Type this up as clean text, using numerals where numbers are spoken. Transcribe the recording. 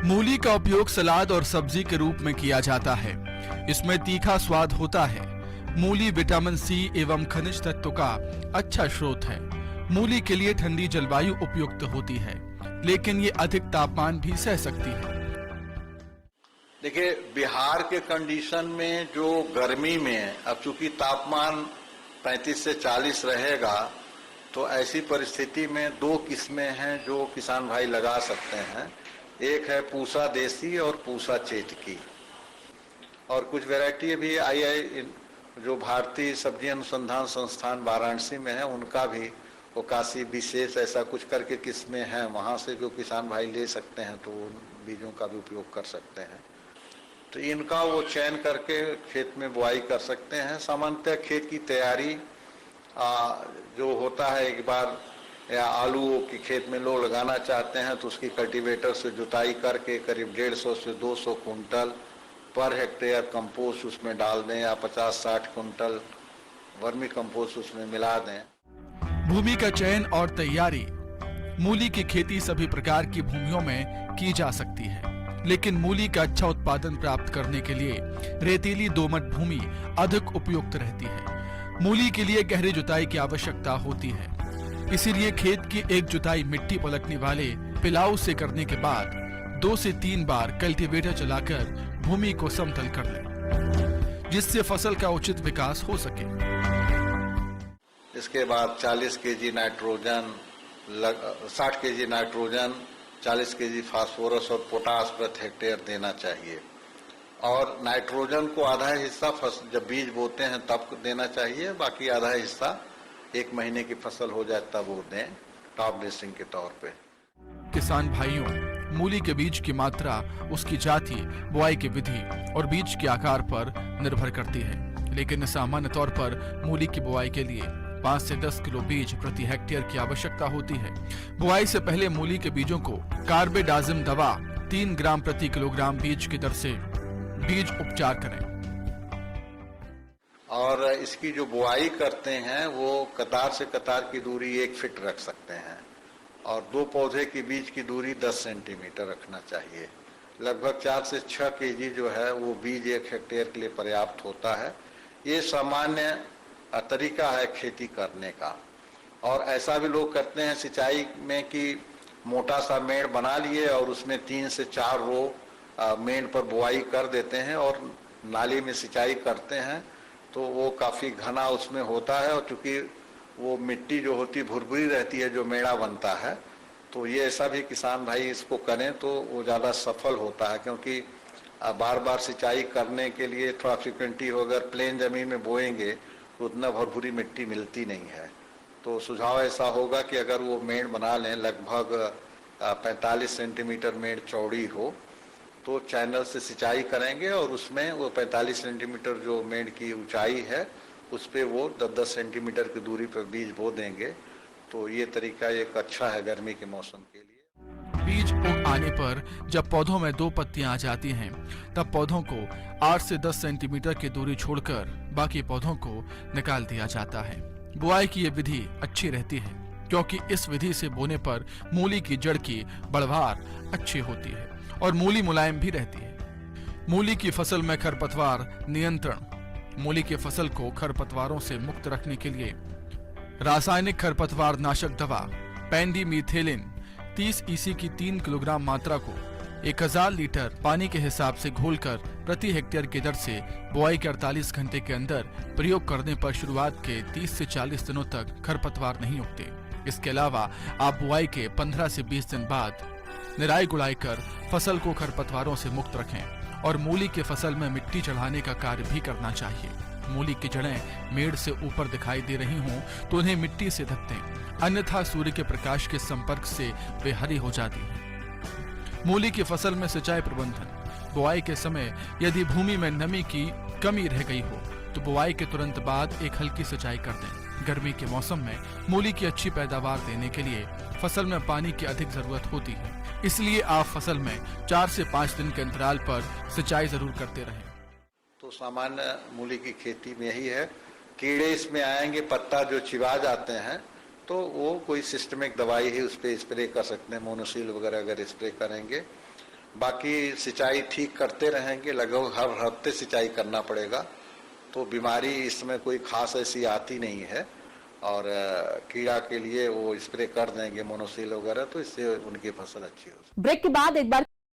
मूली का उपयोग सलाद और सब्जी के रूप में किया जाता है। इसमें तीखा स्वाद होता है। मूली विटामिन सी एवं खनिज तत्व का अच्छा स्रोत है। मूली के लिए ठंडी जलवायु उपयुक्त होती है, लेकिन ये अधिक तापमान भी सह सकती है। देखिए, बिहार के कंडीशन में जो गर्मी में अब चूंकि तापमान 35 से 40 रहेगा, तो ऐसी परिस्थिति में दो किस्में हैं जो किसान भाई लगा सकते हैं। एक है पूसा देसी और पूसा चेटकी, और कुछ वैरायटी भी आई जो भारतीय सब्जी अनुसंधान संस्थान वाराणसी में है, उनका भी वो काशी विशेष ऐसा कुछ करके किस्में हैं, वहाँ से जो किसान भाई ले सकते हैं तो उन बीजों का भी उपयोग कर सकते हैं। तो इनका वो चयन करके खेत में बुआई कर सकते हैं। सामान्यतः खेत की तैयारी जो होता है, एक बार या आलू की खेत में लोग लगाना चाहते हैं तो उसकी कल्टीवेटर से जुताई करके करीब 150 से 200 कुंटल पर हेक्टेयर कंपोस्ट उसमें डाल दें, या 50-60 कुंटल वर्मी कंपोस्ट उसमें मिला दें। भूमि का चयन और तैयारी। मूली की खेती सभी प्रकार की भूमियों में की जा सकती है, लेकिन मूली का अच्छा उत्पादन प्राप्त करने के लिए रेतीली दोमट भूमि अधिक उपयुक्त रहती है। मूली के लिए गहरी जुताई की आवश्यकता होती है, इसीलिए खेत की एक जुताई मिट्टी पलटने वाले पिलाऊ से करने के बाद 2 से 3 बार कल्टीवेटर चलाकर भूमि को समतल कर लें, जिससे फसल का उचित विकास हो सके। इसके बाद 40 KG nitrogen, 60 KG nitrogen, 40 KG phosphorus और पोटास प्रति हेक्टेयर देना चाहिए। और नाइट्रोजन को आधा हिस्सा जब बीज बोते हैं तब देना चाहिए, बाकी आधा हिस्सा 1 महीने की फसल हो जाए तब वो दें, टॉप ड्रेसिंग के तौर पे। किसान भाइयों, मूली के बीज की मात्रा उसकी जाति, बुआई की विधि और बीज के आकार पर निर्भर करती है, लेकिन सामान्य तौर पर मूली की बुआई के लिए 5 से 10 किलो बीज प्रति हेक्टेयर की आवश्यकता होती है। बुआई से पहले मूली के बीजों को कार्बेडाजिम दवा 3 ग्राम प्रति किलोग्राम बीज की दर से बीज उपचार करें। और इसकी जो बुआई करते हैं वो कतार से कतार की दूरी 1 फीट रख सकते हैं, और 2 पौधे के बीच की दूरी 10 सेंटीमीटर रखना चाहिए। लगभग 4 से 6 केजी जो है वो बीज 1 हेक्टेयर के लिए पर्याप्त होता है। ये सामान्य तरीका है खेती करने का। और ऐसा भी लोग करते हैं सिंचाई में कि मोटा सा मेड़ बना लिए और उसमें 3 से 4 रो मेड़ पर बुआई कर देते हैं और नाली में सिंचाई करते हैं, तो वो काफ़ी घना उसमें होता है। और चूँकि वो मिट्टी जो होती भुरभुरी रहती है जो मेड़ा बनता है, तो ये ऐसा भी किसान भाई इसको करें तो वो ज़्यादा सफल होता है, क्योंकि बार बार सिंचाई करने के लिए थोड़ा फ्रिक्वेंटली हो, अगर प्लेन ज़मीन में बोएंगे तो उतना भुरभुरी मिट्टी मिलती नहीं है। तो सुझाव ऐसा होगा कि अगर वो मेड़ बना लें, लगभग 45 सेंटीमीटर मेड़ चौड़ी हो, तो चैनल से सिंचाई करेंगे और उसमें वो 45 सेंटीमीटर जो मेड़ की ऊंचाई है उस पे वो 10-10 सेंटीमीटर की दूरी पर बीज बो देंगे। तो ये तरीका एक अच्छा है गर्मी के मौसम के लिए। बीज उग आने पर जब पौधों में 2 पत्तियां आ जाती हैं, तब पौधों को 8 से 10 सेंटीमीटर की दूरी छोड़कर बाकी पौधों को निकाल दिया जाता है। बुआई की ये विधि अच्छी रहती है, क्योंकि इस विधि से बोने पर मूली की जड़ की बढ़वार अच्छी होती है और मूली मुलायम भी रहती है। मूली की फसल में खरपतवार नियंत्रण। मूली की फसल को खरपतवारों से मुक्त रखने के लिए रासायनिक खरपतवार नाशक दवा पेंडिमीथेलिन 30 ईसी की 3 किलोग्राम मात्रा को 1000 लीटर पानी के हिसाब से घोलकर प्रति हेक्टेयर की दर से बुआई के 48 घंटे के अंदर प्रयोग करने पर शुरुआत के 30 से 40 दिनों तक खरपतवार नहीं उगते। इसके अलावा आप बुआई के 15 से 20 दिन बाद निराई गुड़ाई कर फसल को खरपतवारों से मुक्त रखें और मूली के फसल में मिट्टी चढ़ाने का कार्य भी करना चाहिए। मूली की जड़ें मेड़ से ऊपर दिखाई दे रही हों तो उन्हें मिट्टी से ढक दें, अन्यथा सूर्य के प्रकाश के संपर्क से वे हरी हो जाती हैं। मूली की फसल में सिंचाई प्रबंधन। बुआई के समय यदि भूमि में नमी की कमी रह गई हो तो बुआई के तुरंत बाद एक हल्की सिंचाई कर दें। गर्मी के मौसम में मूली की अच्छी पैदावार देने के लिए फसल में पानी की अधिक जरूरत होती है, इसलिए आप फसल में 4 से 5 दिन के अंतराल पर सिंचाई जरूर करते रहें। तो सामान्य मूली की खेती में यही है, कीड़े इसमें आएंगे, पत्ता जो चिबा जाते हैं, तो वो कोई सिस्टमिक दवाई ही उस पर स्प्रे कर सकते हैं, मोनोसील वगैरह अगर स्प्रे करेंगे बाकी सिंचाई ठीक करते रहेंगे, लगभग हर हफ्ते सिंचाई करना पड़ेगा, तो बीमारी इसमें कोई खास ऐसी आती नहीं है। और कीड़ा के लिए वो स्प्रे कर देंगे मोनोसील वगैरह, तो इससे उनकी फसल अच्छी हो। ब्रेक के बाद एक बार